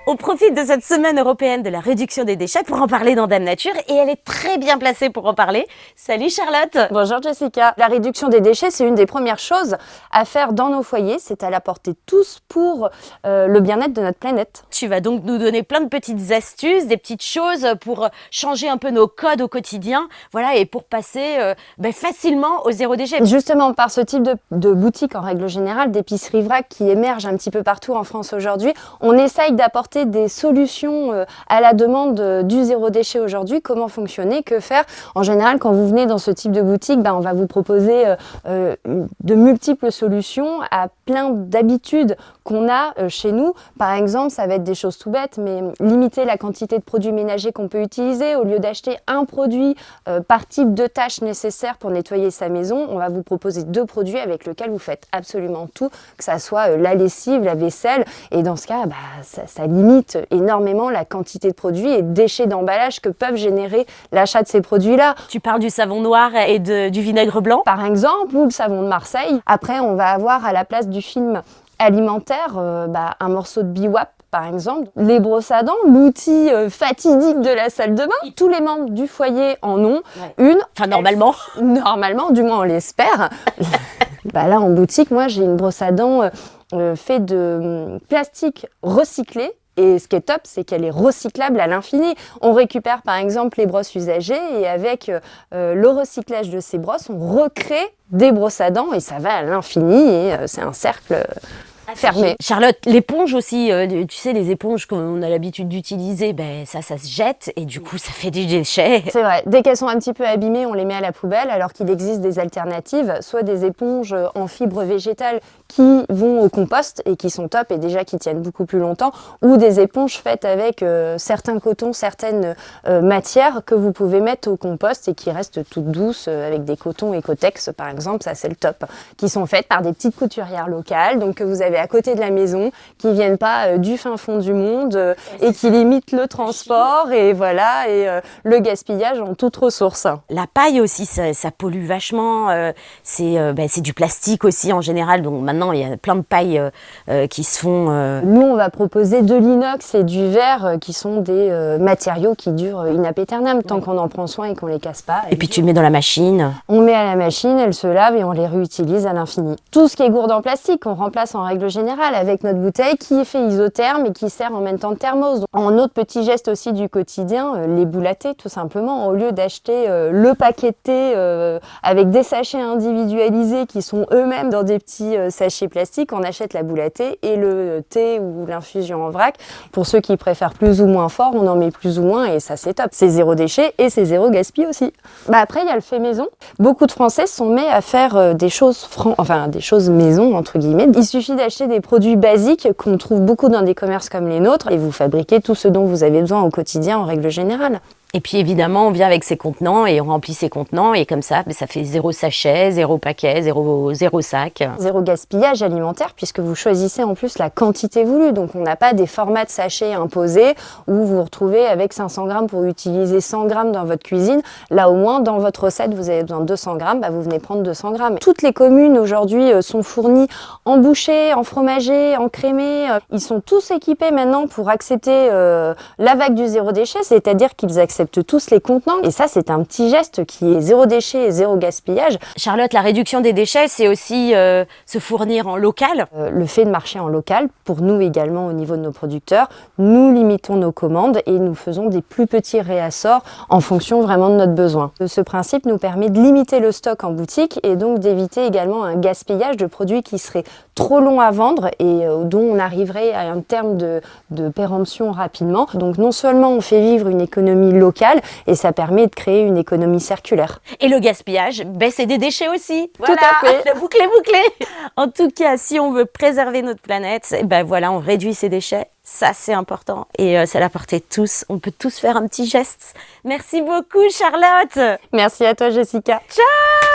On profite de cette semaine européenne de la réduction des déchets pour en parler dans Dame Nature et elle est très bien placée pour en parler. Salut Charlotte. Bonjour Jessica. La réduction des déchets, c'est une des premières choses à faire dans nos foyers. C'est à la portée de tous pour le bien-être de notre planète. Tu vas donc nous donner plein de petites astuces, des petites choses pour changer un peu nos codes au quotidien, voilà, et pour passer facilement au zéro déchet. Justement, par ce type de boutique en règle générale, d'épicerie vrac qui émerge un petit peu partout en France aujourd'hui, on essaye d'apporter des solutions à la demande du zéro déchet aujourd'hui. Comment fonctionner, que faire? En général, quand vous venez dans ce type de boutique, on va vous proposer de multiples solutions à plein d'habitudes qu'on a chez nous. Par exemple, ça va être des choses tout bêtes, mais limiter la quantité de produits ménagers qu'on peut utiliser. Au lieu d'acheter un produit par type de tâche nécessaire pour nettoyer sa maison, on va vous proposer 2 produits avec lesquels vous faites absolument tout, que ça soit la lessive, la vaisselle. Et dans ce cas, ça limite énormément la quantité de produits et de déchets d'emballage que peuvent générer l'achat de ces produits-là. Tu parles du savon noir et du vinaigre blanc, par exemple, ou le savon de Marseille. Après, on va avoir à la place du film alimentaire un morceau de biwap, par exemple. Les brosses à dents, l'outil fatidique de la salle de bain. Tous les membres du foyer en ont une. Enfin, normalement. Normalement, du moins on l'espère. Là, en boutique, moi, j'ai une brosse à dents faite de plastique recyclé. Et ce qui est top, c'est qu'elle est recyclable à l'infini. On récupère par exemple les brosses usagées et avec le recyclage de ces brosses, on recrée des brosses à dents et ça va à l'infini et c'est un cercle fermé. Charlotte, l'éponge aussi, tu sais, les éponges qu'on a l'habitude d'utiliser, ça se jette et du coup ça fait des déchets. C'est vrai, dès qu'elles sont un petit peu abîmées, on les met à la poubelle alors qu'il existe des alternatives, soit des éponges en fibres végétales qui vont au compost et qui sont top et déjà qui tiennent beaucoup plus longtemps, ou des éponges faites avec certains cotons, certaines matières que vous pouvez mettre au compost et qui restent toutes douces avec des cotons Ecotex par exemple, ça c'est le top, qui sont faites par des petites couturières locales, donc que vous avez à côté de la maison, qui viennent pas du fin fond du monde et qui limitent le transport et voilà, et le gaspillage en toute ressource. La paille aussi, ça pollue vachement, c'est du plastique aussi en général, donc maintenant il y a plein de pailles qui se font... Nous on va proposer de l'inox et du verre qui sont des matériaux qui durent in aeternam tant qu'on en prend soin et qu'on les casse pas. Et puis tu le mets dans la machine. On met à la machine, elle se lave et on les réutilise à l'infini. Tout ce qui est gourde en plastique, on remplace en règle générale avec notre bouteille qui est fait isotherme et qui sert en même temps de thermos. Donc, en autre petit geste aussi du quotidien, les boules à thé tout simplement, au lieu d'acheter le paquet de thé avec des sachets individualisés qui sont eux-mêmes dans des petits sachets plastiques, on achète la boule à thé et le thé ou l'infusion en vrac. Pour ceux qui préfèrent plus ou moins fort, on en met plus ou moins et ça c'est top. C'est zéro déchet et c'est zéro gaspille aussi. Après il y a le fait maison. Beaucoup de Français sont mis à faire des choses maison entre guillemets. Il suffit d'acheter des produits basiques qu'on trouve beaucoup dans des commerces comme les nôtres et vous fabriquez tout ce dont vous avez besoin au quotidien en règle générale. Et puis évidemment, on vient avec ses contenants et on remplit ses contenants et comme ça fait 0 sachet, 0 paquet, 0 sac. Zéro gaspillage alimentaire puisque vous choisissez en plus la quantité voulue. Donc on n'a pas des formats de sachets imposés où vous vous retrouvez avec 500 grammes pour utiliser 100 grammes dans votre cuisine. Là au moins, dans votre recette, vous avez besoin de 200 grammes, vous venez prendre 200 grammes. Toutes les communes aujourd'hui sont fournies en bouchées, en fromager, en crémé. Ils sont tous équipés maintenant pour accepter la vague du zéro déchet, c'est-à-dire qu'ils acceptent tous les contenants. Et ça, c'est un petit geste qui est zéro déchet et zéro gaspillage. Charlotte, la réduction des déchets, c'est aussi se fournir en local. Le fait de marcher en local, pour nous également au niveau de nos producteurs, nous limitons nos commandes et nous faisons des plus petits réassorts en fonction vraiment de notre besoin. Ce principe nous permet de limiter le stock en boutique et donc d'éviter également un gaspillage de produits qui seraient trop longs à vendre et dont on arriverait à un terme de péremption rapidement. Donc non seulement on fait vivre une économie locale et ça permet de créer une économie circulaire. Et le gaspillage, c'est des déchets aussi. Voilà. Tout à fait. Bouclé. En tout cas, si on veut préserver notre planète, on réduit ses déchets. Ça, c'est important. Et c'est à la portée de tous. On peut tous faire un petit geste. Merci beaucoup, Charlotte. Merci à toi, Jessica. Ciao.